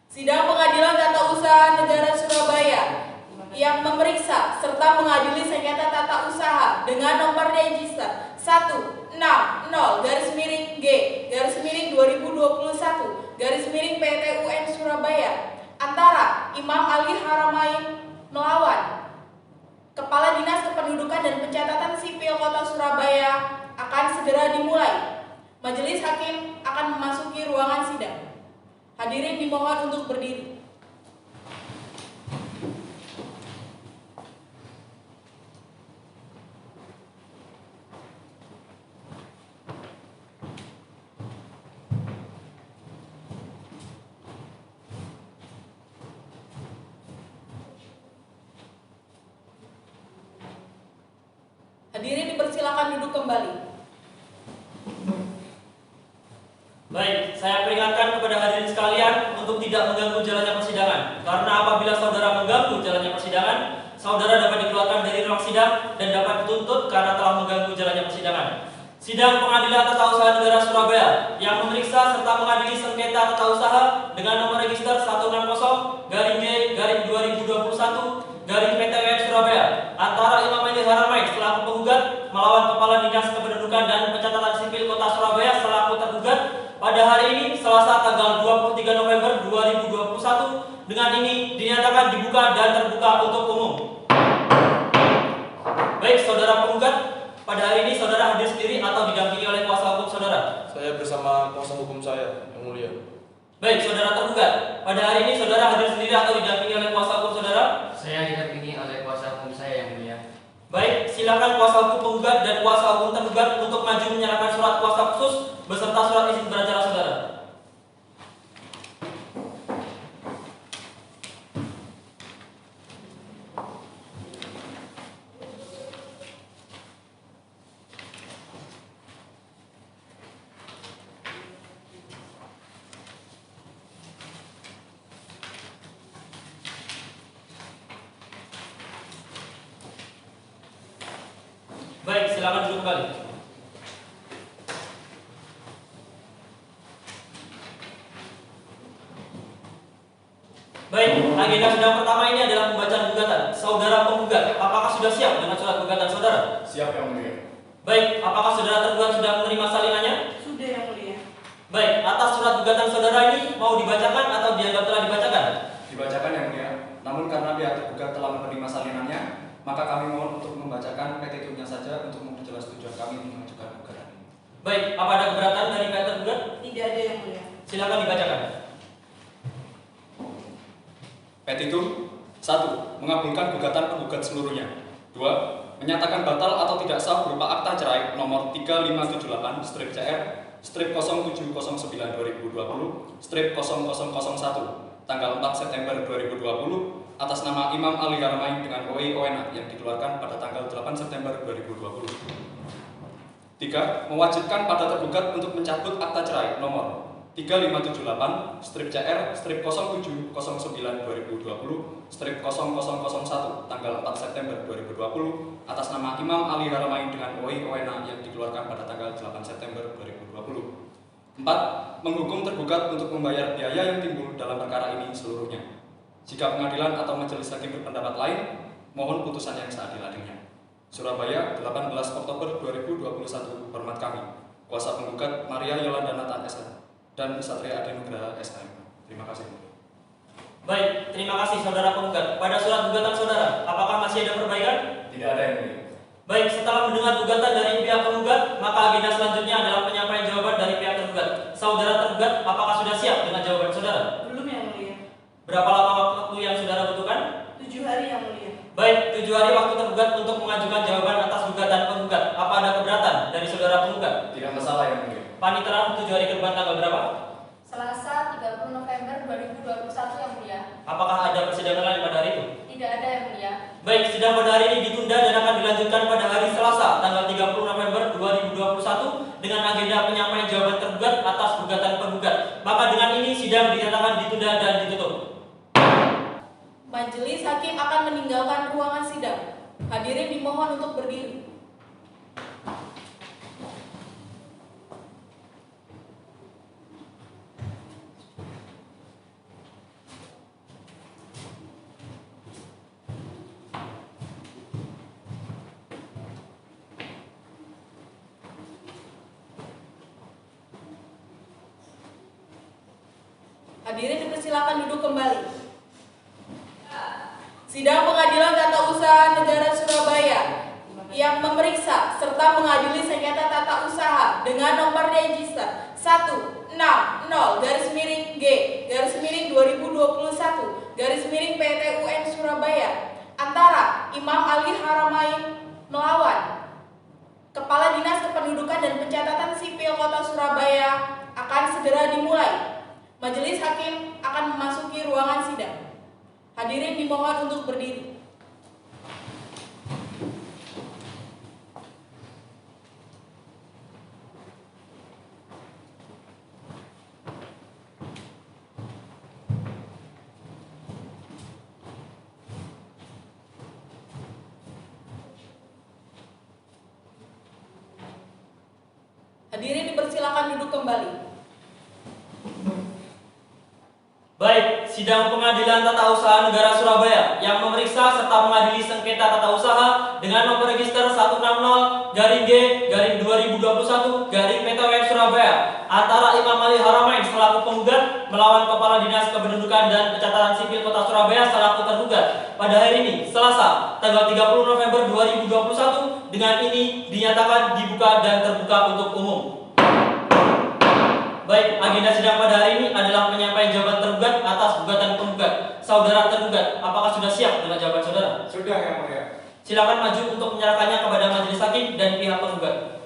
Sidang Pengadilan Tata Usaha Negara Surabaya yang memeriksa serta mengadili sengketa tata usaha dengan nomor register 160-G/2021 PT UN Surabaya antara Imam Ali Haramain melawan Kepala Dinas Kependudukan dan Pencatatan Sipil Kota Surabaya akan segera dimulai. Majelis Hakim akan memasuki ruangan sidang. Hadirin dimohon untuk berdiri. Hadirin dipersilakan duduk kembali. Baik, saya peringatkan kepada hadirin sekalian untuk tidak mengganggu jalannya persidangan. Karena apabila saudara mengganggu jalannya persidangan, saudara dapat dikeluarkan dari ruang sidang dan dapat dituntut karena telah mengganggu jalannya persidangan. Sidang Pengadilan Tata Usaha Negara Surabaya yang memeriksa serta mengadili sengketa tata usaha dengan nomor register 160-G/2021 PT UN Surabaya antara Imam Ali Haramain selaku penggugat melawan Kepala Dinas Kependudukan dan Pencatatan Sipil Kota Surabaya selaku tergugat pada hari ini Selasa tanggal 23 November 2021 dengan ini dinyatakan dibuka dan terbuka untuk umum. Baik, saudara penggugat, pada hari ini saudara hadir sendiri atau didampingi oleh kuasa hukum saudara? Saya bersama kuasa hukum saya, yang mulia. Baik, saudara tergugat, pada hari ini saudara hadir sendiri atau didampingi oleh kuasa hukum saudara? Saya didampingi oleh kuasa hukum saya, yang mulia. Baik, silakan kuasa hukum penggugat dan kuasa hukum tergugat untuk maju menyerahkan surat kuasa khusus beserta surat izin beracara saudara. Baik, silakan duduk kembali. Baik, agenda sidang pertama ini adalah pembacaan gugatan. Saudara penggugat, apakah sudah siap dengan surat gugatan saudara? Siap, yang mulia. Baik, apakah saudara tergugat sudah menerima salinannya? Sudah, yang mulia. Baik, atas surat gugatan saudara ini mau dibacakan atau dianggap telah dibacakan? Dibacakan, yang mulia. Namun karena pihak tergugat telah menerima salinannya, maka kami mohon untuk membacakan petitumnya saja untuk memperjelas tujuan kami mengajukan gugatan ini. Baik, apa ada keberatan dari pihak tergugat? Tidak ada, yang mulia. Silakan dibacakan. Petitum 1. Mengabulkan gugatan penggugat seluruhnya. 2. Menyatakan batal atau tidak sah berupa akta cerai nomor 3578/CR/0709/2020/0001 tanggal 4 September 2020 atas nama Imam Ali Haramain dengan OI/ONA yang dikeluarkan pada tanggal 8 September 2020. 3. Mewajibkan pada tergugat untuk mencabut akta cerai nomor 3578/CR/0709/2020/0001 tanggal 4 September 2020 atas nama Imam Ali Haramain dengan OI/ONA yang dikeluarkan pada tanggal 8 September 2020. 4. Menghukum tergugat untuk membayar biaya yang timbul dalam perkara ini seluruhnya. Jika pengadilan atau majelis hakim berpendapat lain, mohon putusan yang seadil-adilnya. Surabaya, 18 Oktober 2021. Hormat kami, kuasa penggugat Maria Yolanda Nathan SH dan Satria Adi Nugraha SH. Terima kasih. Baik, terima kasih saudara penggugat. Pada surat gugatan saudara, apakah masih ada perbaikan? Tidak ada, yang mulia. Baik, setelah mendengar gugatan dari pihak penggugat, maka agenda selanjutnya adalah penyampaian jawaban dari pihak tergugat. Saudara tergugat, apakah sudah siap dengan jawaban saudara? Belum, yang mulia. Berapa lama waktu yang saudara butuhkan? 7 hari, yang mulia. Baik, 7 hari waktu tergugat untuk mengajukan jawaban atas gugatan penggugat. Apa ada keberatan dari saudara penggugat? Tidak masalah, yang mulia. Panitera 7 hari ke depan tanggal berapa? Selasa 30 November 2021, yang mulia. Apakah ada persidangan lain pada hari itu? Tidak ada, yang mulia. Baik, sidang pada hari ini ditunda dan akan dilanjutkan pada hari Selasa tanggal 30 November 2021 dengan agenda penyampaian jawaban tergugat atas gugatan penggugat. Maka dengan ini sidang dinyatakan ditunda dan ditutup. Majelis Hakim akan meninggalkan ruangan sidang. Hadirin dimohon untuk berdiri. Hadirin dipersilakan duduk kembali. Sidang Pengadilan Tata Usaha Negara Surabaya yang memeriksa serta mengadili sengketa tata usaha dengan nomor register 160-G/2021 PT UN Surabaya antara Imam Ali Haramain melawan Kepala Dinas Kependudukan dan Pencatatan Sipil Kota Surabaya akan segera dimulai. Majelis Hakim akan memasuki ruangan sidang. Hadirin dimohon untuk berdiri. Hadirin dipersilakan duduk kembali. Baik, sidang Pengadilan Tata Usaha Negara Surabaya yang memeriksa serta mengadili sengketa tata usaha dengan nomor register 160-G/2021 PT Surabaya antara Imam Ali Haramain selaku penggugat melawan Kepala Dinas Kependudukan dan Pencatatan Sipil Kota Surabaya selaku tergugat pada hari ini, Selasa, tanggal 30 November 2021, dengan ini dinyatakan dibuka dan terbuka untuk umum. Baik, agenda sidang pada hari ini adalah penyampaian jawaban tergugat atas gugatan penggugat. Saudara tergugat, apakah sudah siap dengan jawaban saudara? Sudah, Yang Mulia. Silakan maju untuk menyerahkannya kepada majelis hakim dan pihak penggugat.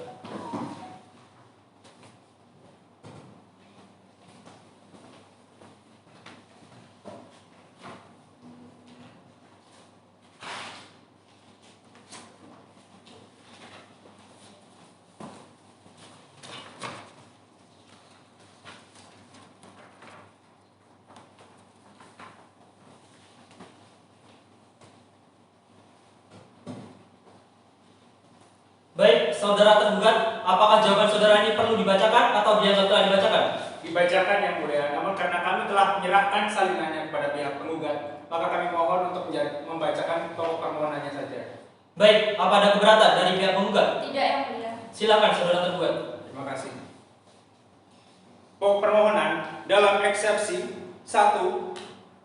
Baik, saudara tergugat, apakah jawaban saudara ini perlu dibacakan atau dianggap telah dibacakan? Dibacakan, Yang Mulia. Namun karena kami telah menyerahkan salinannya kepada pihak penggugat, maka kami mohon untuk membacakan pokok permohonannya saja. Baik, apa ada keberatan dari pihak penggugat? Tidak, Yang Mulia. Silakan saudara tergugat. Terima kasih. Pokok permohonan dalam eksepsi 1.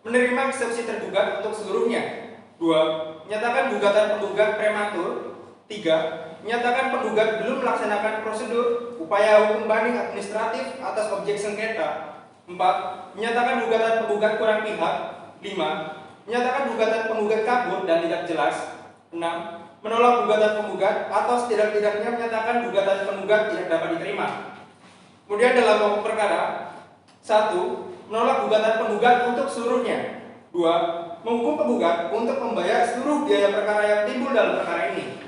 Menerima eksepsi tergugat untuk seluruhnya. 2. Menyatakan gugatan penggugat prematur. 3. Menyatakan penggugat belum melaksanakan prosedur upaya hukum banding administratif atas objek sengketa. 4. Menyatakan gugatan penggugat kurang pihak. 5. Menyatakan gugatan penggugat kabur dan tidak jelas. 6. Menolak gugatan penggugat atau setidak-tidaknya menyatakan gugatan penggugat tidak dapat diterima. Kemudian dalam pokok perkara 1. Menolak gugatan penggugat untuk seluruhnya. 2. Menghukum penggugat untuk membayar seluruh biaya perkara yang timbul dalam perkara ini.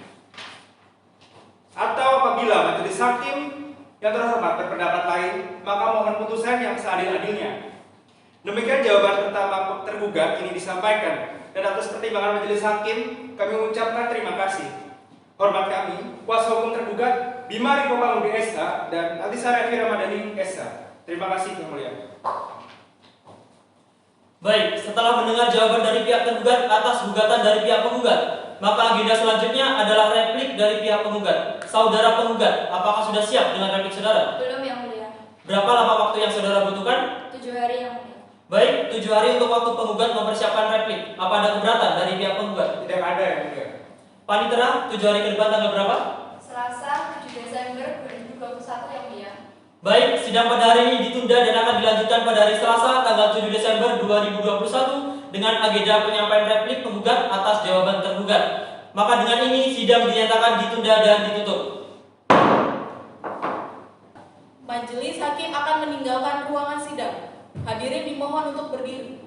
Atau apabila majelis hakim yang terhormat berpendapat lain, maka mohon putusan yang seadil-adilnya. Demikian jawaban pertama tergugat ini disampaikan, dan atas pertimbangan majelis hakim kami mengucapkan terima kasih. Hormat kami, kuasa hukum tergugat Bima Riko Pangudi SH dan Atisara Evi Ramadhani SH. Terima kasih, Yang Mulia. Baik, setelah mendengar jawaban dari pihak tergugat atas gugatan dari pihak penggugat, maka agenda selanjutnya adalah replik dari pihak penggugat. Saudara penggugat, apakah sudah siap dengan replik saudara? Belum, Yang Mulia. Berapa lama waktu yang saudara butuhkan? 7 hari, Yang Mulia. Baik, 7 hari untuk waktu penggugat mempersiapkan replik. Apa ada keberatan dari pihak penggugat? Tidak ada, Yang Mulia. Panitera, 7 hari ke depan tanggal berapa? Selasa 7 Desember 2021, Yang Mulia. Baik, sidang pada hari ini ditunda dan akan dilanjutkan pada hari Selasa tanggal 7 Desember 2021 dengan agenda penyampaian replik penggugat atas jawaban tergugat. Maka dengan ini sidang dinyatakan ditunda dan ditutup. Majelis hakim akan meninggalkan ruangan sidang. Hadirin dimohon untuk berdiri.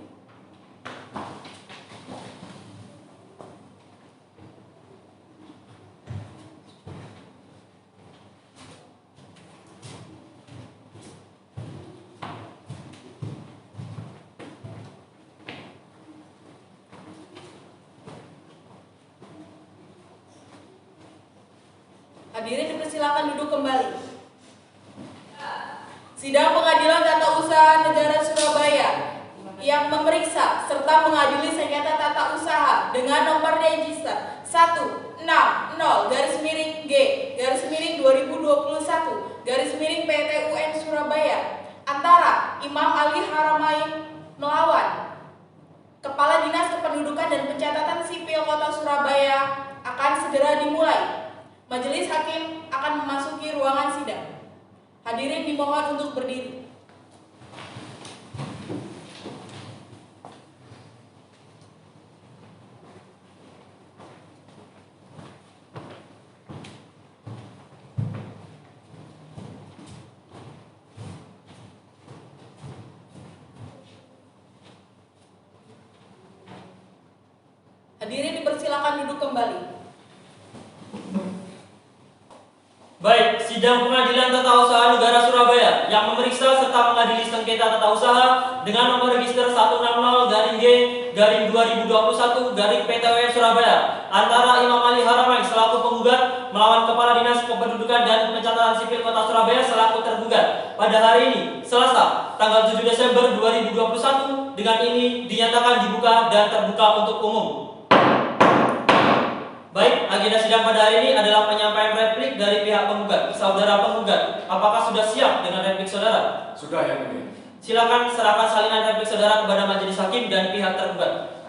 Hadirin dipersilakan duduk kembali. Sidang Pengadilan Tata Usaha Negara Surabaya yang memeriksa serta mengadili sengketa tata usaha dengan nomor register 160-G/2021 PT UN Surabaya antara Imam Ali Haramain dan Pencatatan Sipil Kota Surabaya akan segera dimulai. Majelis hakim akan memasuki ruangan sidang. Hadirin dimohon untuk berdiri. Hadirin dipersilakan duduk kembali. Baik, sidang pengadilan tata usaha negara Surabaya yang memeriksa serta mengadili sengketa tata usaha dengan nomor register 160-G/2021-PTWN Surabaya antara Imam Ali Haramain selaku penggugat melawan Kepala Dinas Kependudukan dan Pencatatan Sipil Kota Surabaya selaku tergugat pada hari ini, Selasa, tanggal 7 Desember 2021, dengan ini dinyatakan dibuka dan terbuka untuk umum. Baik, agenda sidang pada hari ini adalah penyampaian replik dari pihak penggugat. Saudara penggugat, apakah sudah siap dengan replik saudara? Sudah, Yang Mulia. Silakan serahkan salinan replik saudara kepada majelis hakim dan pihak tergugat.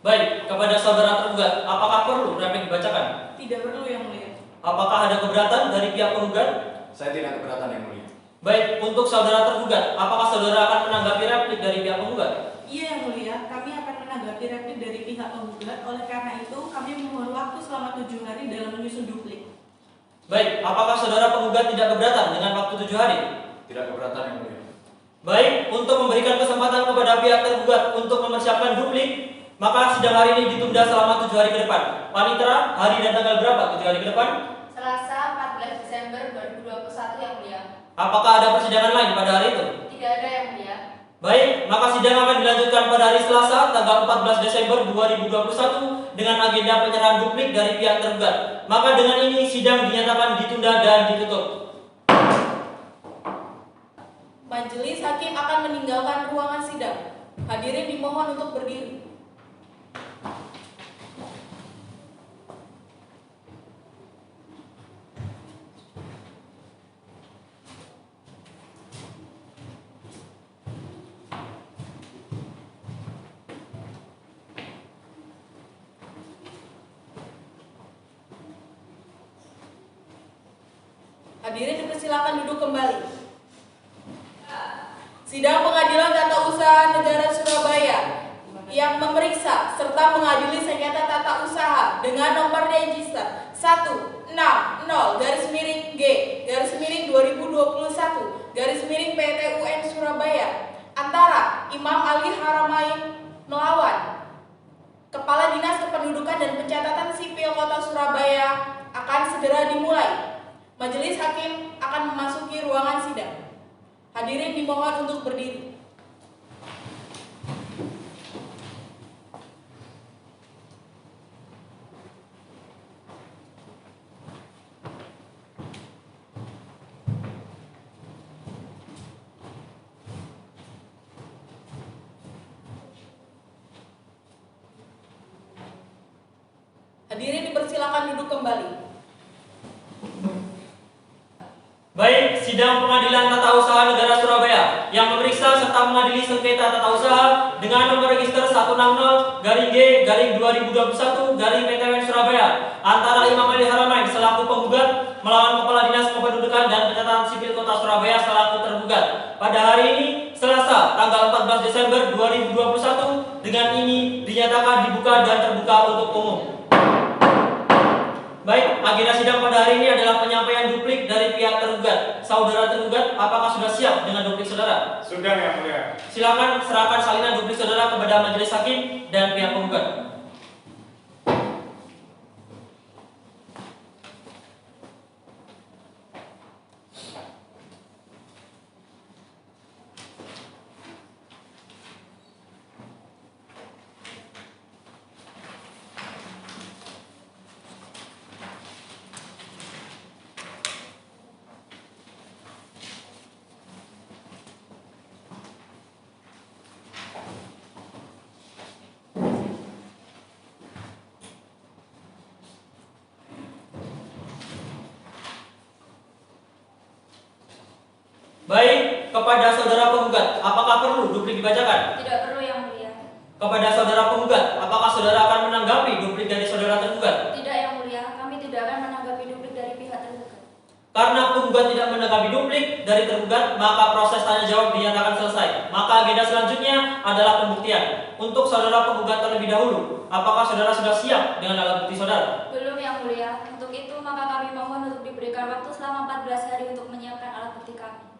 Baik, kepada saudara tergugat, apakah perlu replik dibacakan? Tidak perlu, Yang Mulia. Apakah ada keberatan dari pihak penggugat? Saya tidak keberatan, Yang Mulia. Baik, untuk saudara tergugat, apakah saudara akan menanggapi replik dari pihak penggugat? Iya, Yang Mulia, kami akan menanggapi replik dari pihak penggugat. Oleh karena itu, kami memohon waktu selama 7 hari dalam menyusun duplik. Baik, apakah saudara penggugat tidak keberatan dengan waktu 7 hari? Tidak keberatan, Yang Mulia. Baik, untuk memberikan kesempatan kepada pihak tergugat untuk mempersiapkan duplik, maka sidang hari ini ditunda selama 7 hari ke depan. Panitera, hari dan tanggal berapa 7 hari ke depan? Selasa 14 Desember 2021 Yang Mulia. Apakah ada persidangan lain pada hari itu? Tidak ada Yang Mulia. Baik, maka sidang akan dilanjutkan pada hari Selasa, tanggal 14 Desember 2021 dengan agenda penyerahan duplik dari pihak tergugat. Maka dengan ini sidang dinyatakan ditunda dan ditutup. Majelis hakim akan meninggalkan ruangan sidang. Hadirin dimohon untuk berdiri. Hadirin dipersilakan duduk kembali. Sidang Pengadilan Tata Usaha Negara Surabaya yang memeriksa serta mengadili sengketa tata usaha dengan nomor register 160-G/2021-PT UN Surabaya antara Imam Ali Haramain melawan Kepala Dinas Kependudukan dan Pencatatan Sipil Kota Surabaya akan segera dimulai. Majelis hakim akan memasuki ruangan sidang. Hadirin dimohon untuk berdiri. Hadirin dipersilakan duduk kembali. Baik, sidang pengadilan tata usaha negara Surabaya yang memeriksa serta mengadili sengketa tata usaha dengan nomor register 160-G/2021-PTWN Surabaya antara Imam Ali Haramain selaku penggugat melawan Kepala Dinas Kependudukan dan Pencatatan Sipil Kota Surabaya selaku tergugat pada hari ini, Selasa, tanggal 14 Desember 2021, dengan ini dinyatakan dibuka dan terbuka untuk umum. Baik, agenda sidang pada hari ini adalah penyampaian duplik dari pihak tergugat. Saudara tergugat, apakah sudah siap dengan duplik saudara? Sudah, Yang Mulia. Silakan serahkan salinan duplik saudara kepada majelis hakim dan pihak penggugat. Baik, kepada saudara penggugat, apakah perlu duplik dibacakan? Tidak perlu Yang Mulia. Kepada saudara penggugat, apakah saudara akan menanggapi duplik dari saudara tergugat? Tidak Yang Mulia, kami tidak akan menanggapi duplik dari pihak tergugat. Karena penggugat tidak menanggapi duplik dari tergugat, maka proses tanya jawab dinyatakan selesai. Maka agenda selanjutnya adalah pembuktian. Untuk saudara penggugat terlebih dahulu, apakah saudara sudah siap dengan alat bukti saudara? Belum Yang Mulia. Untuk itu maka kami mohon untuk diberikan waktu selama 14 hari untuk menyiapkan alat bukti kami.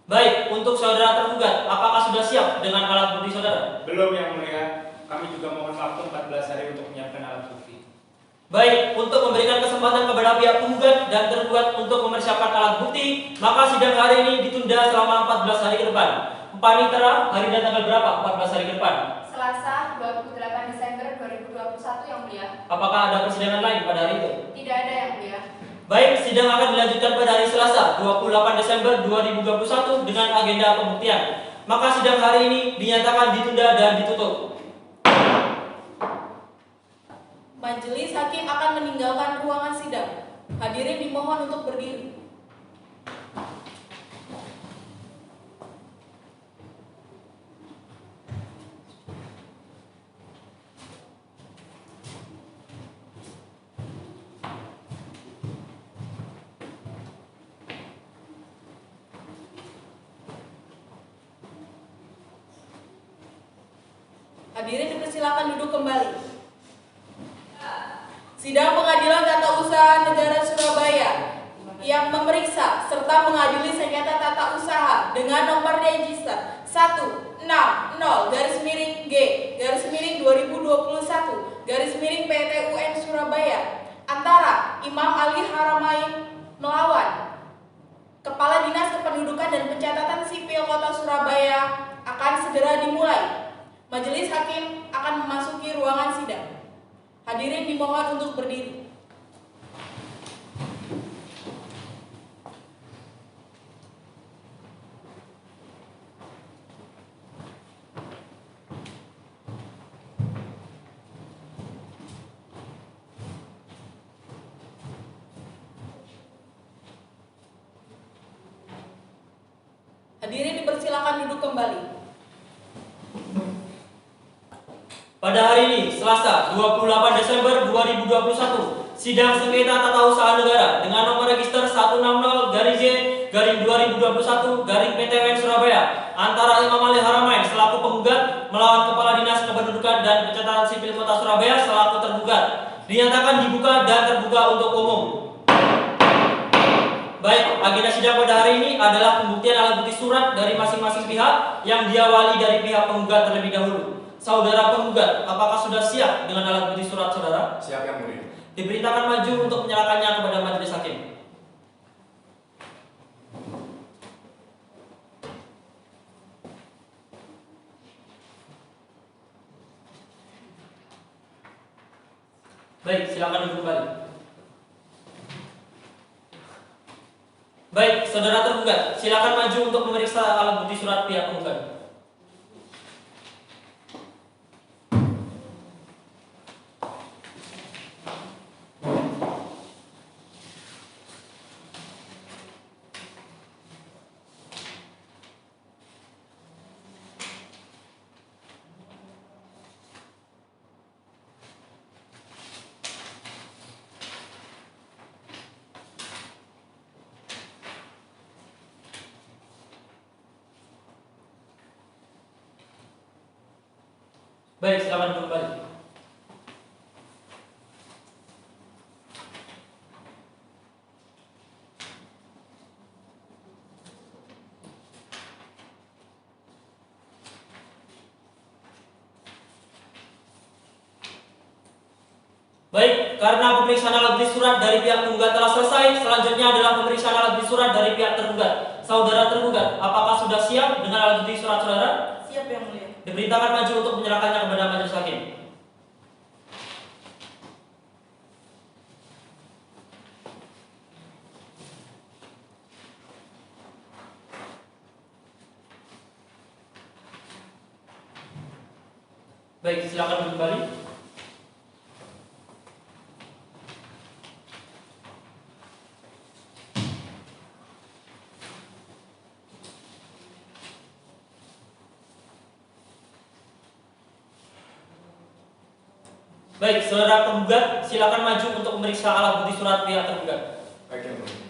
Baik, untuk saudara tergugat, apakah sudah siap dengan alat bukti saudara? Belum Yang Mulia. Kami juga mohon waktu 14 hari untuk menyiapkan alat bukti. Baik, untuk memberikan kesempatan kepada pihak penggugat dan tergugat untuk mempersiapkan alat bukti, maka sidang hari ini ditunda selama 14 hari ke depan. Panitera, hari dan tanggal berapa 14 hari ke depan? Selasa 28 Desember 2021 Yang Mulia. Apakah ada persidangan lain pada hari itu? Tidak ada Yang Mulia. Baik, sidang akan dilanjutkan pada hari Selasa 28 Desember 2021 dengan agenda pembuktian. Maka sidang hari ini dinyatakan ditunda dan ditutup. Majelis hakim akan meninggalkan ruangan sidang. Hadirin dimohon untuk berdiri. Hadirin dipersilakan duduk kembali. Sidang Pengadilan Tata Usaha Negara Surabaya yang memeriksa serta mengadili sengketa tata usaha dengan nomor register 160-G/2021 PT UN Surabaya antara Imam Ali Haramain melawan Kepala Dinas Kependudukan dan Pencatatan Sipil Kota Surabaya akan segera dimulai. Majelis hakim akan memasuki ruangan sidang. Hadirin dimohon untuk berdiri. Hadirin dipersilakan duduk kembali. Pada hari ini, Selasa 28 Desember 2021, sidang sengketa tata usaha negara dengan nomor register 160-G/2021-PT UN Surabaya antara Imam Ali Haramain selaku penggugat melawan Kepala Dinas Kependudukan dan Pencatatan Sipil Kota Surabaya selaku tergugat dinyatakan dibuka dan terbuka untuk umum. Baik, agenda sidang pada hari ini adalah pembuktian alat bukti surat dari masing-masing pihak yang diawali dari pihak penggugat terlebih dahulu. Saudara penggugat, apakah sudah siap dengan alat bukti surat saudara? Siap Yang Mulia. Diperintahkan maju untuk menyerahkannya kepada majelis hakim. Baik, silakan duduk kembali. Baik, saudara tergugat, silakan maju untuk memeriksa alat bukti surat pihak penggugat. Baik, silakan duduk kembali. Baik, karena pemeriksaan alat bukti surat dari pihak penggugat telah selesai, selanjutnya adalah pemeriksaan alat bukti surat dari pihak tergugat. Saudara tergugat, apakah sudah siap dengan alat bukti surat saudara? Siap Yang Mulia. Diperintahkan maju untuk menyerahkannya kepada majelis hakim. Baik, silakan duduk kembali. Baik, saudara penggugat, silakan maju untuk memeriksa alat bukti surat pihak tergugat. Baik yang mulia.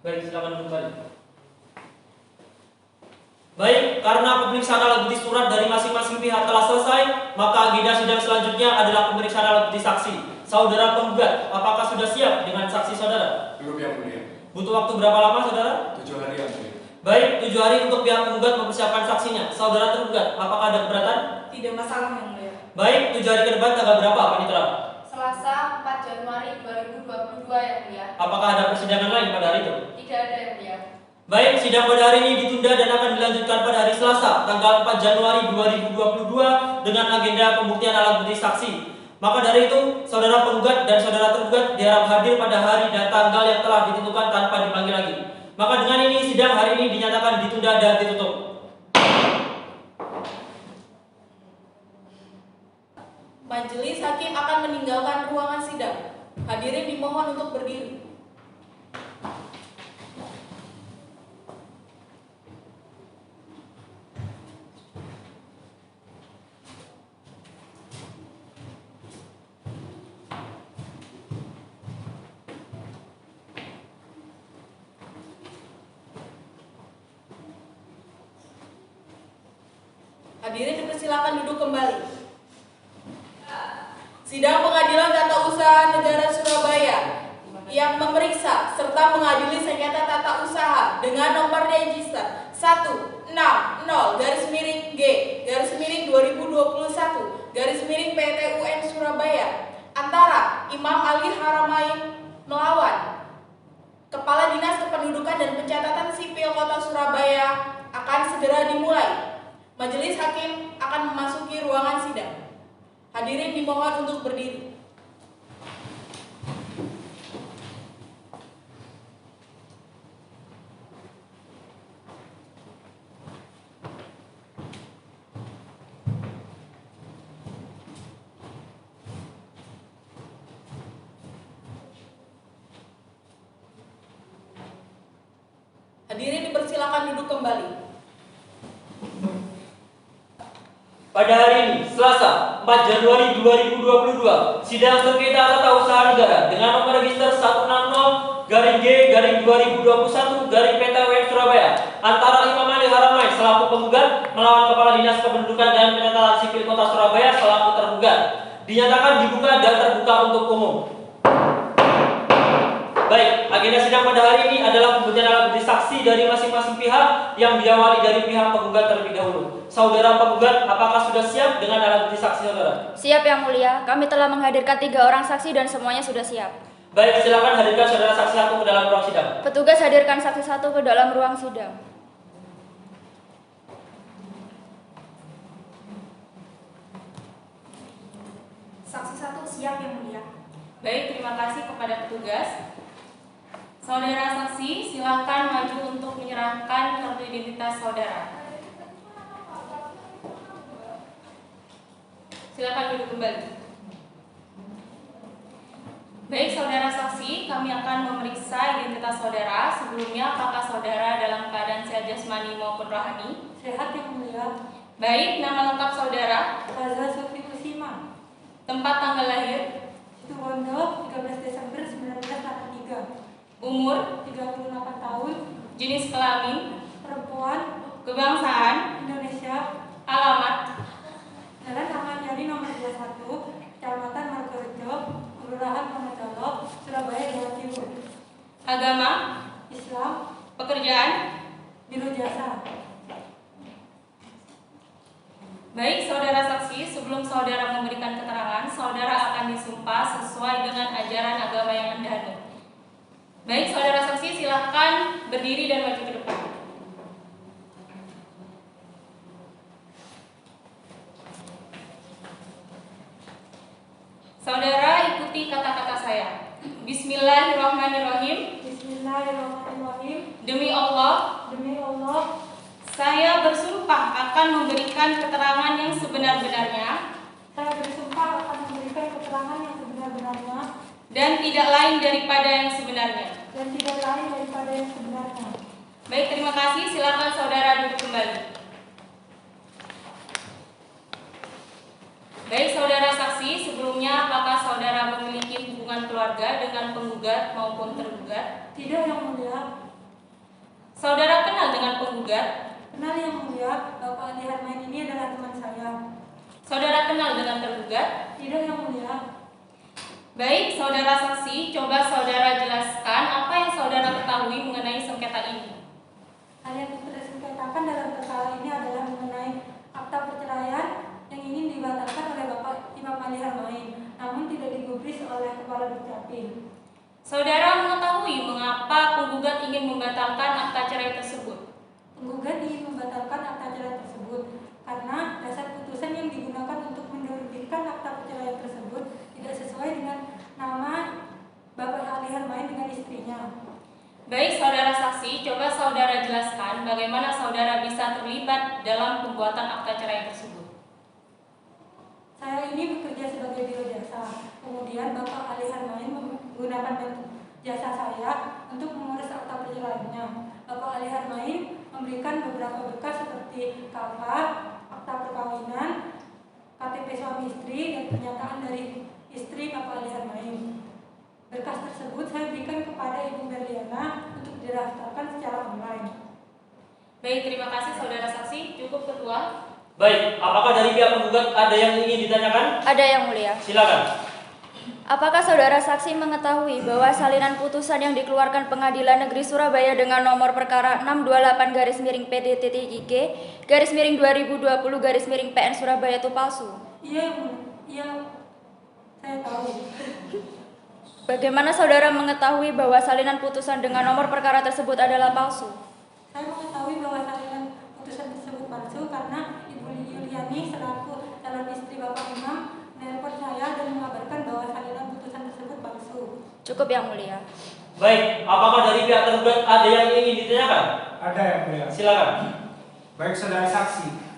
Baik, silakan kembali. Baik, karena pemeriksaan alat bukti surat dari masing-masing pihak telah selesai, maka agenda sidang selanjutnya adalah pemeriksaan alat bukti saksi. Saudara penggugat, apakah sudah siap dengan saksi saudara? Belum yang mulia. Butuh waktu berapa lama, saudara? 7 hari yang mulia. Baik, 7 hari untuk pihak penggugat mempersiapkan saksinya. Saudara tergugat, apakah ada keberatan? Tidak masalah yang mulia. Baik, 7 hari ke depan tanggal berapa, Panitera? Selasa 4 Januari 2022 yang mulia. Apakah ada persidangan lain pada hari itu? Tidak ada yang mulia. Baik, sidang pada hari ini ditunda dan akan dilanjutkan pada hari Selasa, tanggal 4 Januari 2022 dengan agenda pembuktian alat bukti saksi. Maka dari itu, saudara penggugat dan saudara tergugat diharap hadir pada hari dan tanggal yang telah ditentukan tanpa dipanggil lagi. Maka dengan ini, sidang hari ini dinyatakan ditunda dan ditutup. Majelis hakim akan meninggalkan ruangan sidang. Hadirin dimohon untuk berdiri. Hadirin dipersilakan duduk kembali. Sidang Pengadilan Tata Usaha Negara Surabaya yang memeriksa serta mengadili sengketa tata usaha dengan nomor register 160-G/2021 PT UN Surabaya antara Imam Ali Haramain melawan Kepala Dinas Kependudukan dan Pencatatan Sipil Kota Surabaya akan segera dimulai. Majelis hakim akan memasuki ruangan sidang. Hadirin dimohon untuk berdiri. Hadirin dipersilakan duduk kembali. Pada hari ini, Selasa, 4 Januari 2022, sidang sengketa tata usaha negara dengan nomor register 160-G/2021 PT Surabaya antara Imam Ali Haramain selaku penggugat melawan Kepala Dinas Kependudukan dan Pencatatan Sipil Kota Surabaya selaku tergugat dinyatakan dibuka dan terbuka untuk umum. Baik, agenda sidang pada hari ini adalah pembuktian alat bukti saksi dari masing-masing pihak yang diawali dari pihak penggugat terlebih dahulu. Saudara penggugat, apakah sudah siap dengan alat bukti saksi saudara? Siap yang mulia, kami telah menghadirkan 3 orang saksi dan semuanya sudah siap. Baik, silakan hadirkan saudara saksi 1 ke dalam ruang sidang. Petugas hadirkan saksi 1 ke dalam ruang sidang. Saksi 1 siap yang mulia. Baik, terima kasih kepada petugas. Saudara saksi, silakan maju untuk menyerahkan kartu identitas saudara. Silakan duduk kembali. Baik, saudara saksi, kami akan memeriksa identitas saudara. Sebelumnya, apakah saudara dalam keadaan sehat jasmani maupun rohani? Sehat yang mulia. Baik, nama lengkap saudara, Raza Sufi Kusima. tempat tanggal lahir, Situbondo, 13 Desember 1983. umur, 38 tahun. jenis kelamin, Perempuan. kebangsaan, Indonesia. alamat, Jalan Ahmad Yani nomor 21, Kecamatan Margorejo, Kelurahan Monodolo, Surabaya, Jawa Timur. agama, Islam. pekerjaan. Biro jasa. Baik, saudara saksi, sebelum saudara memberikan keterangan, saudara akan disumpah sesuai dengan ajaran agama yang Anda anut. Baik, saudara saksi, silahkan berdiri dan maju ke depan. ikuti kata-kata saya. Bismillahirrahmanirrahim. Bismillahirrahmanirrahim. Demi Allah, saya bersumpah akan memberikan keterangan yang sebenar-benarnya dan tidak lain daripada yang sebenarnya. Baik, terima kasih. Silakan saudara duduk kembali. Baik, saudara saksi, sebelumnya apakah saudara memiliki hubungan keluarga dengan penggugat maupun tergugat? Tidak, Yang Mulia. Saudara kenal dengan penggugat? Kenal, Yang Mulia. Bapak Ali Harmain ini adalah teman saya. Saudara kenal dengan tergugat? Tidak, Yang Mulia. Baik, saudara saksi, coba saudara jelaskan apa yang saudara ketahui mengenai sengketa ini. Hal yang disengketakan dalam perkara ini adalah mengenai akta perceraian yang ingin dibatalkan oleh Bapak Imam Ali Harmain, namun tidak digubris oleh Kepala Dukcapil. Saudara mengetahui mengapa penggugat ingin membatalkan akta cerai tersebut? Penggugat ingin membatalkan akta cerai tersebut karena dasar putusan yang digunakan untuk menerbitkan akta perceraian tersebut tidak sesuai dengan nama Bapak Ali Harmain dengan istrinya. Baik, saudara saksi, coba saudara jelaskan bagaimana saudara bisa terlibat dalam pembuatan akta cerai tersebut. Saya ini bekerja sebagai biro jasa, kemudian Bapak Ali Harmain menggunakan jasa saya untuk mengurus akta perceraiannya. Bapak Ali Harmain memberikan beberapa berkas seperti KK, akta perkawinan, KTP suami istri, dan pernyataan dari istri Bapak Ali Harmain. Berkas tersebut saya berikan kepada Ibu Berliana untuk didaftarkan secara online. Baik, terima kasih saudara saksi. Cukup, Ketua. Baik, apakah dari pihak penggugat ada yang ingin ditanyakan? Ada, Yang Mulia. Silakan. Apakah saudara saksi mengetahui bahwa salinan putusan yang dikeluarkan Pengadilan Negeri Surabaya dengan nomor perkara 628-PT-JK-2020-PN Surabaya itu palsu? Iya, saya tahu. Bagaimana saudara mengetahui bahwa salinan putusan dengan nomor perkara tersebut adalah palsu? Saya mengetahui bahwa salinan putusan tersebut palsu karena Ibu Yuliani selaku calon istri Bapak Imam menelpon saya dan mengabarkan bahwa salinan putusan tersebut palsu. Cukup, Yang Mulia. Baik, apakah dari pihak tergugat ada yang ingin ditanyakan? Ada, Yang Mulia. Silakan. Baik, saudara saksi.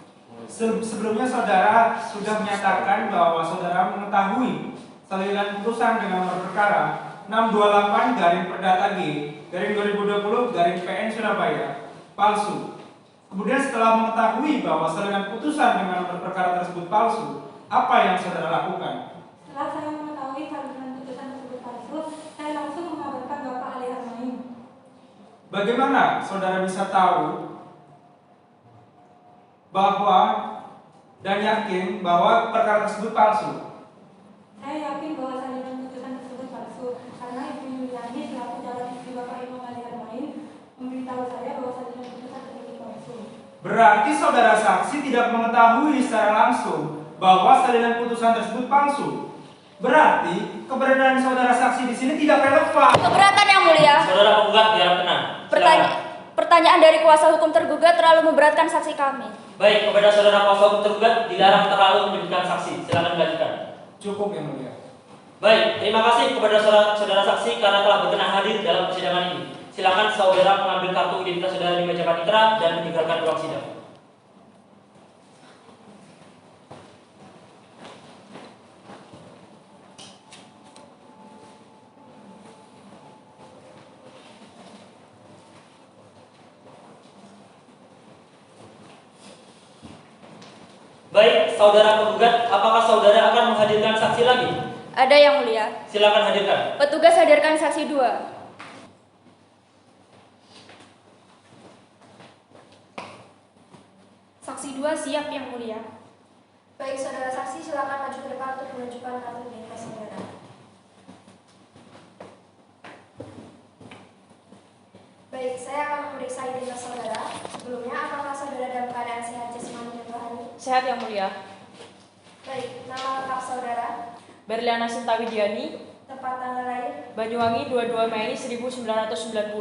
Sebelumnya saudara sudah menyatakan bahwa saudara mengetahui salinan putusan dengan nomor perkara 628-Perdata-G-2020-PN Surabaya palsu. Kemudian setelah mengetahui bahwa salinan putusan dengan nomor perkara tersebut palsu, apa yang saudara lakukan? Setelah saya mengetahui salinan putusan tersebut palsu, saya langsung mengabarkan Bapak Ali Harmain. Bagaimana saudara bisa tahu bahwa dan yakin bahwa perkara tersebut palsu? Saya yakin bahwa salinan putusan tersebut palsu karena Ibu Yuliani selaku calon istri Bapak Imam Ali Harmain memberitahu saya bahwa salinan putusan tersebut palsu. Berarti saudara saksi tidak mengetahui secara langsung bahwa salinan putusan tersebut palsu. Berarti keberadaan saudara saksi di sini tidak relevan. Keberatan, Yang Mulia. Saudara penggugat biar tenang. Silakan. Pertanyaan dari kuasa hukum tergugat terlalu memberatkan saksi kami. Baik, kepada saudara kuasa hukum tergugat dilarang terlalu menyebutkan saksi. Silakan dilanjutkan. Cukup, Yang Mulia. Baik, terima kasih kepada saudara saksi karena telah berkenan hadir dalam persidangan ini. Silakan saudara mengambil kartu identitas saudara di meja panitera dan meninggalkan ruang sidang. Baik, saudara penggugat, apakah saudara akan menghadirkan saksi lagi? Ada, Yang Mulia. Silakan hadirkan. Petugas hadirkan saksi 2. Saksi 2 siap, Yang Mulia. Baik, saudara saksi, silakan maju ke depan untuk menunjukkan kartu identitas saudara. Baik, saya akan memeriksa identitas saudara. Sebelumnya, apakah saudara dalam keadaan sehat jasmani dan rohani? Sehat, Yang Mulia. Baik, nama lengkap saudara? Berliana Sintawidiani, Tepat tanggal lahir? Banyuwangi 22 Mei 1990,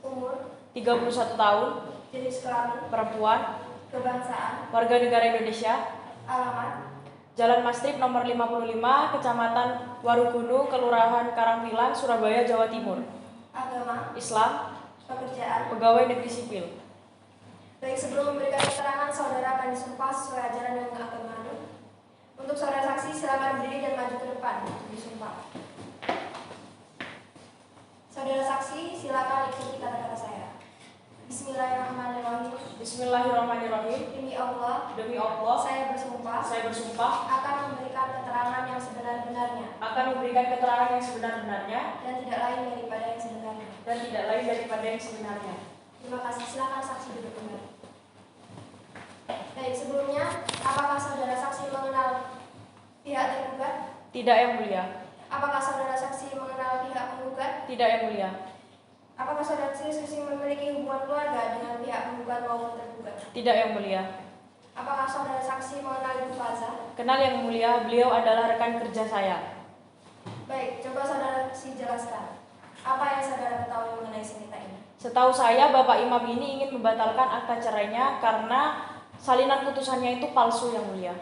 Umur? 31 tahun, Jenis kelamin? perempuan, Kebangsaan? warga negara Indonesia, Alamat? Jalan Mastrip nomor 55, Kecamatan Warugunung, Kelurahan Karangpilang, Surabaya, Jawa Timur. Agama, Islam, pekerjaan. pegawai negeri sipil. Baik, sebelum memberikan keterangan, saudara akan disumpah sesuai ajaran dan keagamaan. Untuk saudara saksi, silakan berdiri dan maju ke depan untuk disumpah. Saudara saksi, silakan ikuti kata-kata saya. Bismillahirrahmanirrahim. Bismillahirrahmanirrahim. Demi Allah, saya bersumpah akan memberikan keterangan yang sebenar-benarnya dan tidak lain daripada yang sebenarnya. Terima kasih. Silakan saksi duduk kembali. Baik, sebelumnya, apakah saudara saksi mengenal pihak tergugat? Tidak, Yang Mulia. Apakah saudara saksi mengenal pihak penggugat? Tidak, Yang Mulia. Apakah saudara saksi memiliki hubungan keluarga dengan pihak penggugat maupun tergugat? Tidak, Yang Mulia. Apakah saudara saksi mengenal Ibu Faza? Kenal, Yang Mulia, beliau adalah rekan kerja saya. Baik, coba saudara saksi jelaskan apa yang saudara ketahui mengenai sengketa ini. Setahu saya, Bapak Imam ini ingin membatalkan akta cerainya karena salinan putusannya itu palsu, Yang Mulia.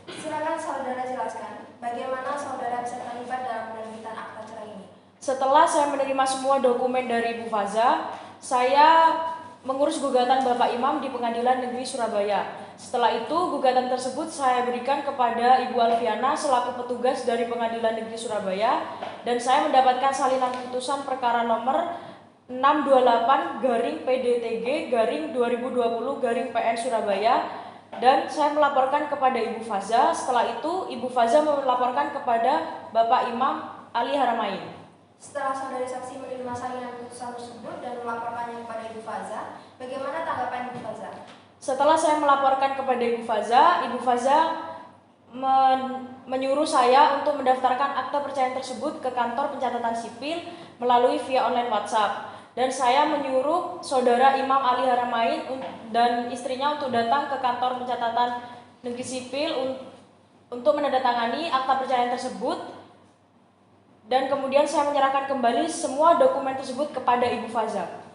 Silakan saudara jelaskan bagaimana saudara bisa terlibat dalam penerbitan akta cerai ini. Setelah saya menerima semua dokumen dari Ibu Faza, saya mengurus gugatan Bapak Imam di Pengadilan Negeri Surabaya. Setelah itu, gugatan tersebut saya berikan kepada Ibu Alfiana selaku petugas dari Pengadilan Negeri Surabaya, dan saya mendapatkan salinan putusan perkara nomor 628-PDTG-2020-PN Surabaya, dan saya melaporkan kepada Ibu Faza. Setelah itu, Ibu Faza melaporkan kepada Bapak Imam Ali Haramain. Setelah saudari saksi menerima salinan putusan tersebut dan melaporkannya kepada Ibu Faza, bagaimana tanggapan Ibu Faza? Setelah saya melaporkan kepada Ibu Faza menyuruh saya untuk mendaftarkan akta perceraian tersebut ke kantor pencatatan sipil melalui via online WhatsApp. Dan saya menyuruh saudara Imam Ali Haramain dan istrinya untuk datang ke kantor pencatatan negeri sipil untuk menandatangani akta perceraian tersebut. Dan kemudian saya menyerahkan kembali semua dokumen tersebut kepada Ibu Faza.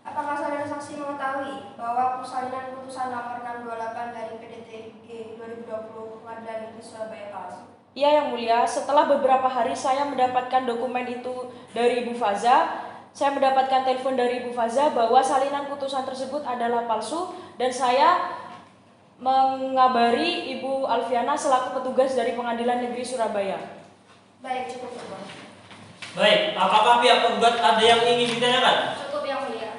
Apakah saudara saksi mengetahui bahwa persalinan putusan nomor 628 dari PDTG 2020 Pengadilan Negeri Surabaya palsu? Iya, Yang Mulia. Setelah beberapa hari saya mendapatkan dokumen itu dari Ibu Faza, saya mendapatkan telepon dari Ibu Faza bahwa salinan putusan tersebut adalah palsu, dan saya mengabari Ibu Alfiana selaku petugas dari Pengadilan Negeri Surabaya. Baik, cukup. Baik, apakah pihak penggugat ada yang ingin ditanyakan? Cukup, Yang Mulia.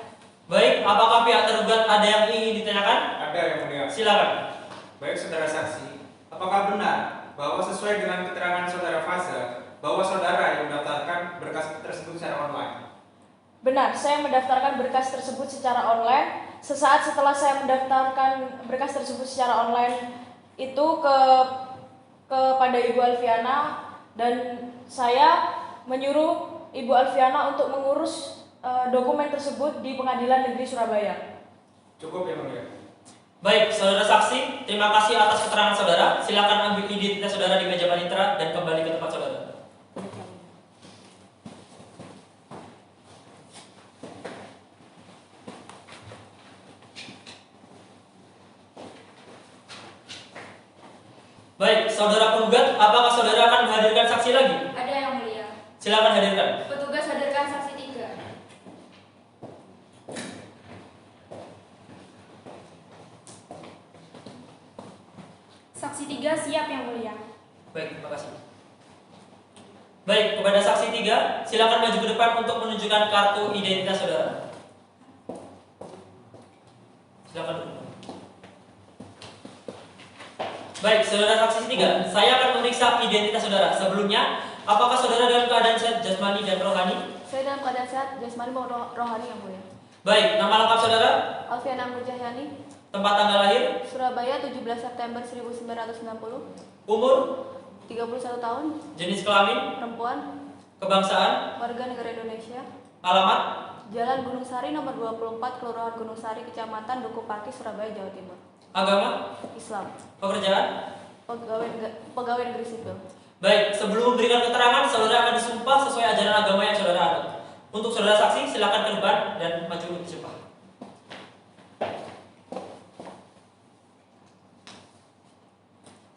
Baik, apakah pihak tergugat ada yang ingin ditanyakan? Ada, Yang Mulia. Silakan. Baik, saudara saksi, apakah benar bahwa sesuai dengan keterangan saudara Faza bahwa saudara yang mendaftarkan berkas tersebut secara online? Benar, saya mendaftarkan berkas tersebut secara online. Sesaat setelah saya mendaftarkan berkas tersebut secara online itu kepada Ibu Alfiana, dan saya menyuruh Ibu Alfiana untuk mengurus dokumen tersebut di Pengadilan Negeri Surabaya. Cukup, Yang Mulia. Baik, saudara saksi, terima kasih atas keterangan saudara. Silakan ambil identitas saudara di meja panitera dan kembali ke tempat saudara. Baik, saudara penggugat, apakah saudara akan menghadirkan saksi lagi? Ada, Yang Mulia. Silakan hadirkan. Petugas hadirkan saksi 3. Saksi 3 siap, Yang Mulia. Baik, terima kasih. Baik, kepada saksi 3, silakan maju ke depan untuk menunjukkan kartu identitas saudara. Silakan duduk. Baik, saudara saksi 3, saya akan memeriksa identitas saudara. Sebelumnya, apakah saudara dalam keadaan sehat jasmani dan rohani? Saya dalam keadaan sehat jasmani maupun rohani, Yang Mulia. Baik, nama lengkap saudara? Alfiana Murjahyani, Tempat tanggal lahir? Surabaya, 17 September 1990. Umur? 31 tahun, Jenis kelamin? perempuan, Kebangsaan? warga negara Indonesia. Alamat? Jalan Gunung Sari nomor 24, Kelurahan Gunung Sari, Kecamatan Duku Pakis, Surabaya, Jawa Timur. Agama? Islam. Pekerjaan? Pegawai negeri sipil. Baik, sebelum memberikan keterangan, saudara akan disumpah sesuai ajaran agama yang saudara anut. Untuk saudara saksi, silakan ke depan dan maju untuk disumpah.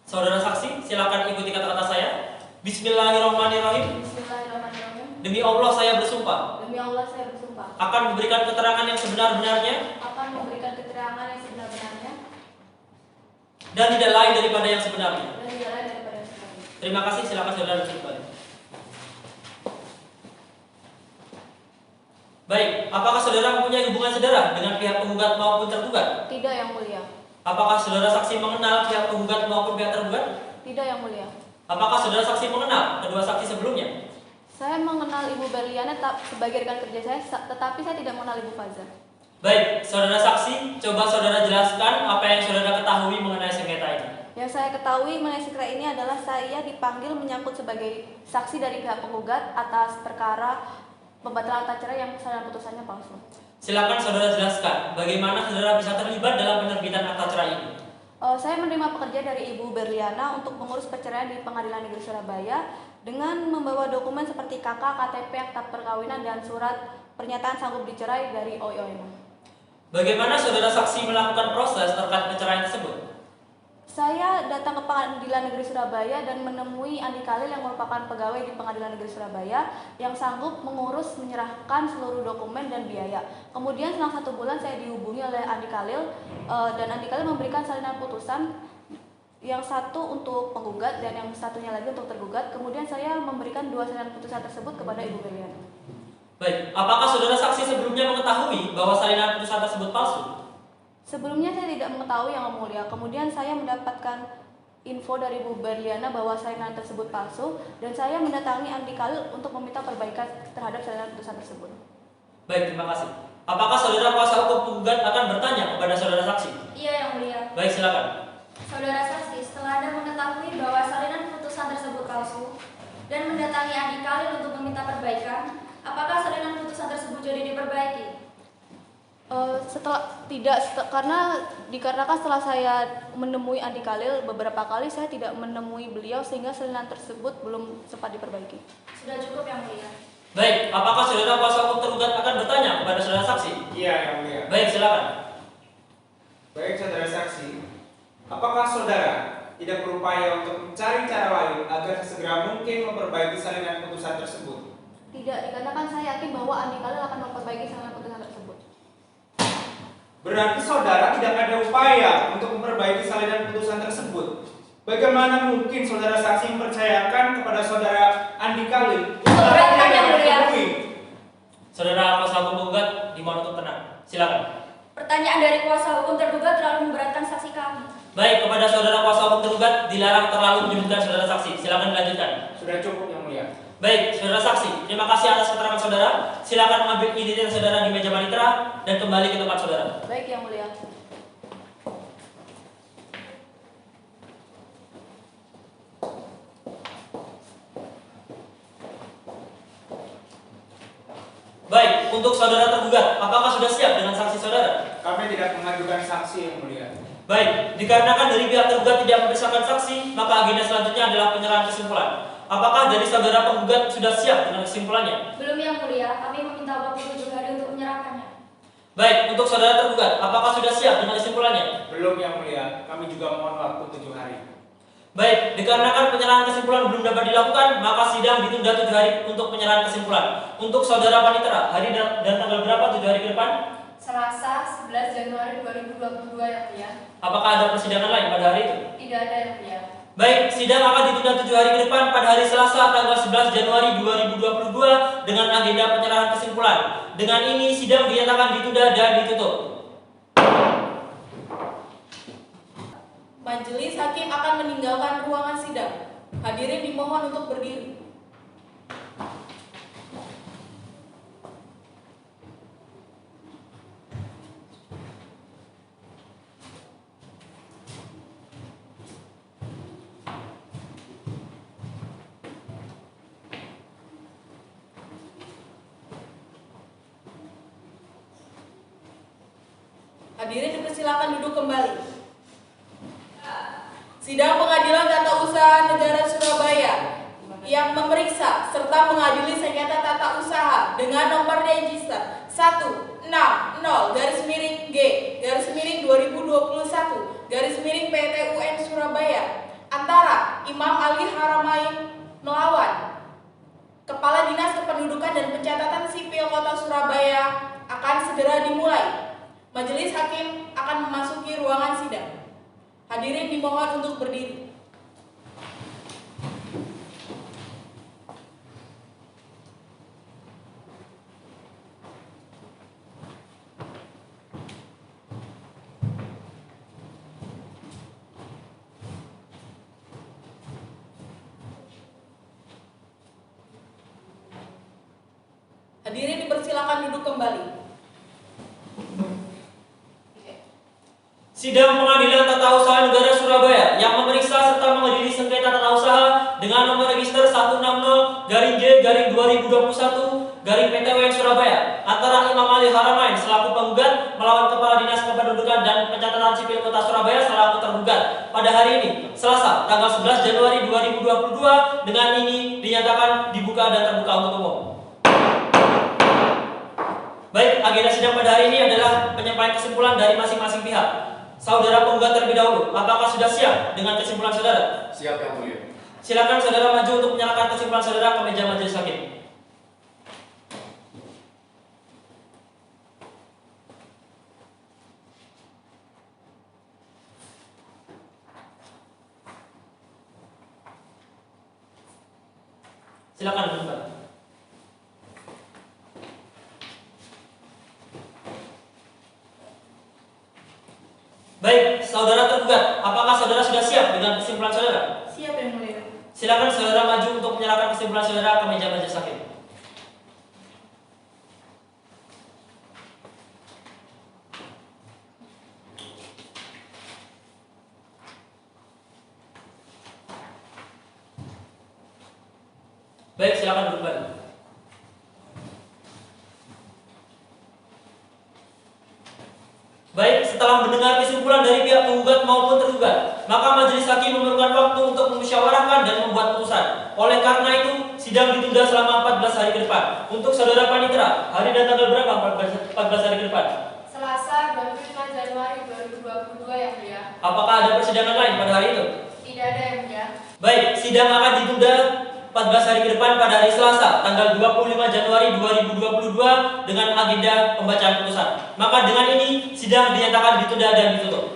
Saudara saksi, silakan ikuti kata-kata saya. Bismillahirrahmanirrahim. Bismillahirrahmanirrahim. Demi Allah saya bersumpah Demi Allah saya bersumpah akan memberikan keterangan yang sebenar-benarnya akan memberikan keterangan yang sebenar-benarnya dan tidak lain daripada yang sebenarnya. dan tidak lain daripada yang sebenarnya. Terima kasih, silakan saudara duduk kembali. Baik, apakah saudara mempunyai hubungan saudara dengan pihak penggugat maupun tergugat? Tidak, yang mulia. Apakah saudara saksi mengenal pihak penggugat maupun pihak tergugat? Tidak, yang mulia. Apakah saudara saksi mengenal kedua saksi sebelumnya? Saya mengenal Ibu Berliana sebagai rekan kerja saya, tetapi saya tidak mengenal Ibu Faza. Baik, saudara saksi, coba saudara jelaskan apa yang saudara ketahui mengenai sengketa ini. Yang saya ketahui mengenai sengketa ini adalah saya dipanggil menyangkut sebagai saksi dari pihak penggugat atas perkara pembatalan akta cerai yang salinan putusannya palsu. Silakan saudara jelaskan bagaimana saudara bisa terlibat dalam penerbitan akta cerai ini. Saya menerima pekerjaan dari Ibu Berliana untuk mengurus perceraian di Pengadilan Negeri Surabaya dengan membawa dokumen seperti KK, KTP, akta perkawinan, dan surat pernyataan sanggup dicerai dari OION. Bagaimana saudara saksi melakukan proses terkait perceraian tersebut? Saya datang ke Pengadilan Negeri Surabaya dan menemui Andi Khalil yang merupakan pegawai di Pengadilan Negeri Surabaya yang sanggup mengurus menyerahkan seluruh dokumen dan biaya. Kemudian selang 1 bulan saya dihubungi oleh Andi Khalil dan Andi Khalil memberikan salinan putusan yang satu untuk penggugat dan yang satunya lagi untuk tergugat. Kemudian saya memberikan 2 salinan putusan tersebut kepada Ibu Berliana. Baik, apakah saudara saksi sebelumnya mengetahui bahwa salinan putusan tersebut palsu? Sebelumnya saya tidak mengetahui, yang mulia. Kemudian saya mendapatkan info dari Bu Berliana bahwa salinan tersebut palsu dan saya mendatangi Andi Khalil untuk meminta perbaikan terhadap salinan putusan tersebut. Baik, terima kasih. Apakah saudara kuasa hukum penggugat akan bertanya kepada saudara saksi? Iya, yang mulia. Baik, silakan. Saudara saksi, setelah Anda mengetahui bahwa salinan putusan tersebut palsu dan mendatangi Andi Khalil untuk meminta perbaikan, apakah salinan putusan tersebut jadi diperbaiki? Dikarenakan setelah saya menemui Andi Khalil beberapa kali, saya tidak menemui beliau sehingga salinan tersebut belum sempat diperbaiki. Sudah cukup, yang mulia. Baik, apakah saudara kuasa hukum tergugat akan bertanya kepada saudara saksi? Iya, yang mulia. Baik, silakan. Baik, saudara saksi. Apakah saudara tidak berupaya untuk mencari cara lain agar segera mungkin memperbaiki salinan putusan tersebut? Tidak, dikarenakan saya yakin bahwa Andi Khalil akan memperbaiki salinan putusan tersebut. Berarti saudara tidak ada upaya untuk memperbaiki salinan putusan tersebut. Bagaimana mungkin saudara saksi mempercayakan kepada saudara Andi Khalil Keberatan, yang mulia. Saudara kuasa hukum penggugat dimohon untuk tenang. Silakan. Pertanyaan dari kuasa hukum tergugat terlalu memberatkan saksi kami. Baik, kepada saudara kuasa hukum tergugat dilarang terlalu menyebutkan saudara saksi. Silakan dilanjutkan. Sudah cukup, yang mulia. Baik, saudara saksi, terima kasih atas keterangan saudara. Silakan mengambil identitas saudara di meja panitera dan kembali ke tempat saudara. Baik, yang mulia. Baik, untuk saudara tergugat, apakah sudah siap dengan saksi saudara? Kami tidak mengajukan saksi, yang mulia. Baik, dikarenakan dari pihak tergugat tidak memeriksakan saksi, maka agenda selanjutnya adalah penyerahan kesimpulan. Apakah dari saudara penggugat sudah siap dengan kesimpulannya? Belum, yang mulia. Kami meminta waktu 7 hari untuk menyerahkannya. Baik, untuk saudara tergugat, apakah sudah siap dengan kesimpulannya? Belum, yang mulia. Kami juga mohon waktu 7 hari. Baik, dikarenakan penyerahan kesimpulan belum dapat dilakukan, maka sidang ditunda 7 hari untuk penyerahan kesimpulan. Untuk saudara panitera, hari dan tanggal berapa 7 hari ke depan? Selasa 11 Januari 2022, yang mulia. Apakah ada persidangan lain pada hari itu? Tidak ada, yang mulia. Baik, sidang akan ditunda 7 hari ke depan pada hari Selasa tanggal 11 Januari 2022 dengan agenda penyerahan kesimpulan. Dengan ini sidang dinyatakan ditunda dan ditutup. Majelis hakim akan meninggalkan ruangan sidang. Hadirin dimohon untuk berdiri. Hadirin dipersilakan duduk kembali. Sidang Pengadilan Tata Usaha Negara Surabaya yang memeriksa serta mengadili sengketa tata usaha dengan nomor register 160-G-2021 PT UN Surabaya antara Imam Ali Haramain melawan. Kepala Dinas Kependudukan dan Pencatatan Sipil Kota Surabaya akan segera dimulai. Majelis hakim akan memasuki ruangan sidang. Hadirin dimohon untuk berdiri. Hadirin dipersilakan duduk kembali. Sidang Pengadilan Tata Usaha Negara Surabaya yang memeriksa serta mengadili sengketa tata usaha dengan nomor register 160-G-2021-PTWN Surabaya antara Imam Ali Haramain selaku penggugat melawan Kepala Dinas Kependudukan dan Pencatatan Sipil Kota Surabaya selaku tergugat pada hari ini, Selasa, tanggal 11 Januari 2022, dengan ini dinyatakan dibuka dan terbuka untuk umum. Baik, agenda sidang pada hari ini adalah penyampaian kesimpulan dari masing-masing pihak. Saudara penggugat terlebih dahulu, apakah sudah siap dengan kesimpulan saudara? Siap Yang Mulia. Silakan saudara maju untuk menyerahkan kesimpulan saudara ke meja majelis hakim. Silakan duduk. Baik, saudara tergugat, apakah saudara sudah siap dengan kesimpulan saudara? Siap Yang Mulia. Silakan saudara maju untuk menyerahkan kesimpulan saudara ke meja majelis hakim. Baik, silakan duduk kembali. Baik, setelah mendengar kesimpulan dari pihak penggugat maupun tergugat, maka majelis hakim memerlukan waktu untuk memusyawarahkan dan membuat putusan. Oleh karena itu, sidang ditunda selama 14 hari ke depan. Untuk saudara panitera, hari dan tanggal berapa 14 hari ke depan? Selasa 25 Januari 2022 Yang Mulia. Apakah ada persidangan lain pada hari itu? Tidak ada Yang Mulia. Baik, sidang akan ditunda 14 hari ke depan pada hari Selasa, tanggal 25 Januari 2022 dengan agenda pembacaan putusan. Maka dengan ini, sidang dinyatakan ditunda dan ditutup.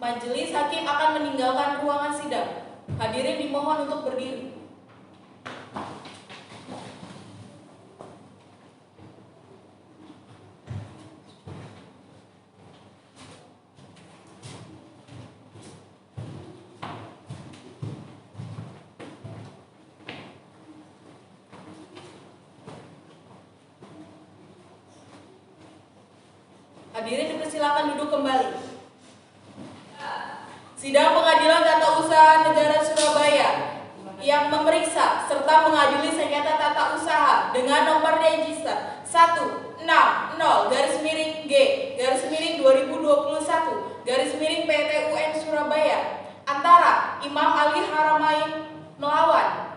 Majelis hakim akan meninggalkan ruangan sidang. Hadirin dimohon untuk berdiri. Hadirin dipersilakan duduk kembali. Sidang Pengadilan Tata Usaha Negara Surabaya yang memeriksa serta mengadili sengketa tata usaha dengan nomor register 160-G-2021-PT UN Surabaya antara Imam Ali Haramain melawan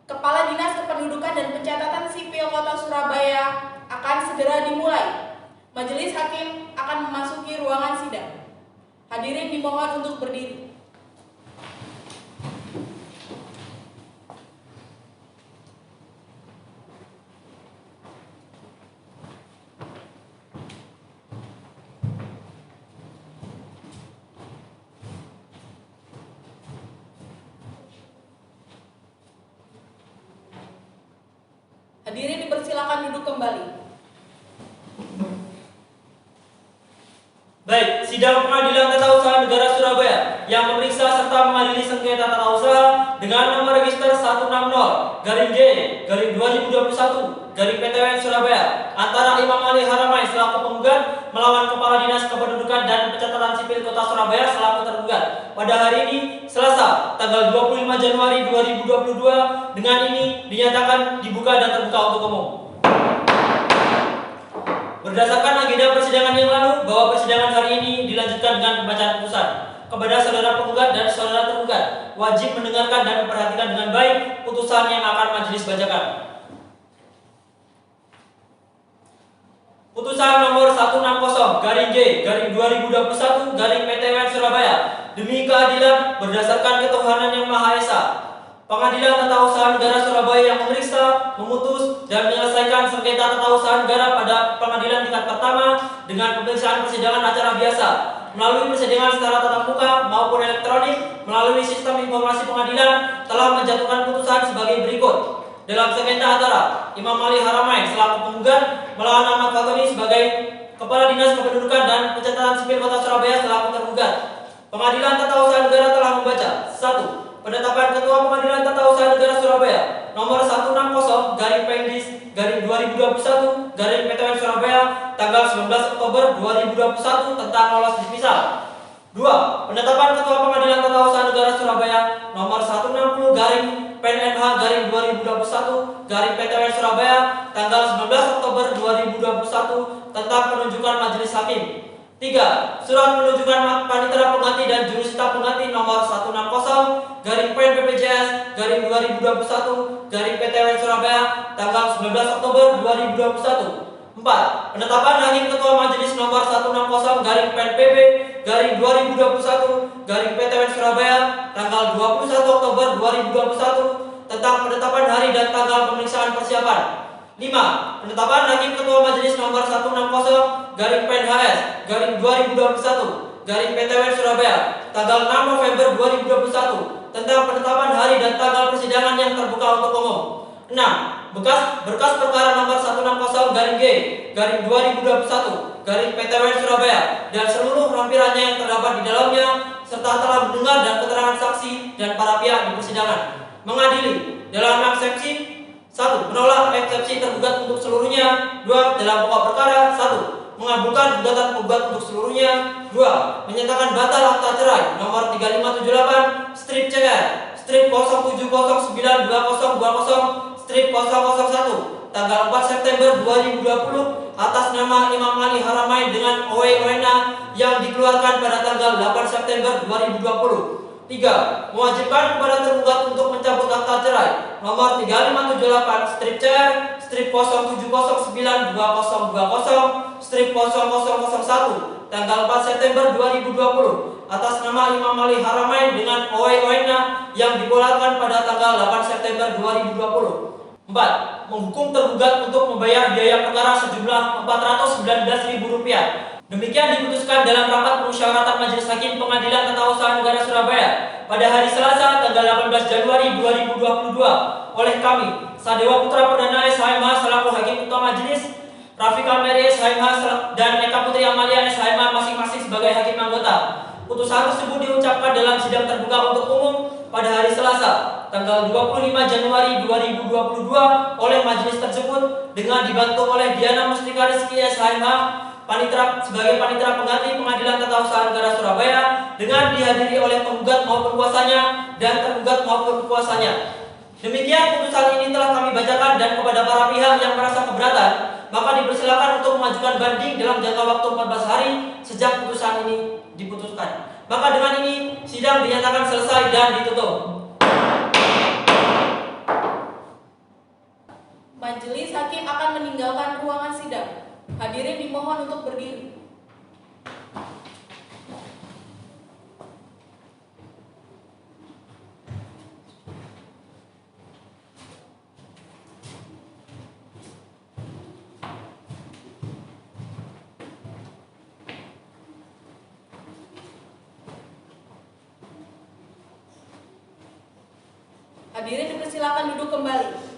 Kepala Dinas Kependudukan dan Pencatatan Sipil Kota Surabaya akan segera dimulai. Majelis hakim akan memasuki ruangan sidang. Hadirin dimohon untuk berdiri. Hadirin dipersilakan duduk kembali. Baik, sidang Pengadilan Tata Usaha Negara Surabaya yang memeriksa serta mengadili sengketa tata usaha dengan nomor register 160-G-2021-PTWN Surabaya antara Imam Ali Haramain selaku penggugat melawan Kepala Dinas Kependudukan dan Pencatatan Sipil Kota Surabaya selaku tergugat pada hari ini, Selasa, tanggal 25 Januari 2022, dengan ini dinyatakan dibuka dan terbuka untuk umum. Berdasarkan agenda persidangan yang lalu, bahwa persidangan hari ini dilanjutkan dengan pembacaan putusan. Kepada saudara penggugat dan saudara tergugat, wajib mendengarkan dan memperhatikan dengan baik putusan yang akan majelis bacakan. Putusan nomor 160-G-2021-PTWN Surabaya demi keadilan berdasarkan ketuhanan yang Maha Esa. Pengadilan Tata Usaha Negara Surabaya yang memeriksa, memutus, dan menyelesaikan sengketa tata usaha negara pada pengadilan tingkat pertama dengan pemeriksaan persidangan acara biasa melalui persidangan secara tatap muka maupun elektronik melalui sistem informasi pengadilan telah menjatuhkan putusan sebagai berikut. Dalam sengketa antara Imam Ali Haramain selaku penggugat melawan Ahmad Fatoni sebagai Kepala Dinas Kependudukan dan Pencatatan Sipil Kota Surabaya selaku tergugat. Pengadilan Tata Usaha Negara telah membaca 1. Penetapan Ketua Pengadilan Tata Usaha Negara Surabaya nomor 160/PENDIS/2021/PTWN Surabaya tanggal 19 Oktober 2021 tentang lolos dismisal. 2. Penetapan Ketua Pengadilan Tata Usaha Negara Surabaya nomor 160/PEN/MH/2021/PTWN Surabaya tanggal 19 Oktober 2021 tentang penunjukan majelis hakim. 3. Surat penunjukan panitera pengganti dan jurusita pengganti nomor 160/PEN/BPJS/2021/PTWN Surabaya tanggal 19 Oktober 2021. 4. Penetapan Hakim Ketua Majelis nomor 160/PEN/PB/2021/PTWN Surabaya tanggal 21 Oktober 2021 tentang penetapan hari dan tanggal pemeriksaan persiapan. 5. Penetapan Hakim Ketua Majelis nomor 160/PEN/HS/2021/PTWN Surabaya tanggal 6 November 2021 tentang penetapan hari dan tanggal persidangan yang terbuka untuk umum. 6. Berkas perkara nomor 160-G/2021/PTWN Surabaya dan seluruh lampirannya yang terdapat di dalamnya serta telah mendengar dan keterangan saksi dan para pihak di persidangan. Mengadili dalam eksepsi 1. Menolak eksepsi tergugat untuk seluruhnya. 2. Dalam pokok perkara 1. Mengabulkan gugatan penggugat untuk seluruhnya. 2. Menyatakan batal akta cerai nomor 3578 strip CR strip 07092020 tanggal 4 September 2020 atas nama Imam Ali Haramain dengan OE/ONA yang dikeluarkan pada tanggal 8 September 2020. 3. Mewajibkan kepada tergugat untuk mencabut akta cerai nomor 3578 strip CR strip 07092020 strip 0001 tanggal 4 September 2020 atas nama Imam Ali Haramain dengan OE/ONA yang dikeluarkan pada tanggal 8 September 2020. 4. Menghukum tergugat untuk membayar biaya perkara sejumlah Rp419.000. Demikian diputuskan dalam rapat permusyawaratan Majelis Hakim Pengadilan Tata Usaha Negara Surabaya pada hari Selasa tanggal 18 Januari 2022 oleh kami, Sadewa Putra Perdana SHMH selaku Hakim Ketua Majelis, Rafiq Mary SHMH dan Eka Putri Amalia SHMH masing-masing sebagai hakim anggota. Putusan tersebut diucapkan dalam sidang terbuka untuk umum pada hari Selasa tanggal 25 Januari 2022 oleh majelis tersebut dengan dibantu oleh Diana Mustika Rizky SHMH sebagai panitera pengganti Pengadilan Tata Usaha Negara Surabaya dengan dihadiri oleh penggugat maupun kuasanya dan tergugat maupun kuasanya. Demikian putusan ini telah kami bacakan dan kepada para pihak yang merasa keberatan maka dipersilakan untuk mengajukan banding dalam jangka waktu 14 hari sejak putusan ini diputuskan. Maka dengan ini sidang dinyatakan selesai dan ditutup. Majelis Hakim akan meninggalkan ruangan sidang. Hadirin dimohon untuk berdiri. Hadirin dipersilakan duduk kembali.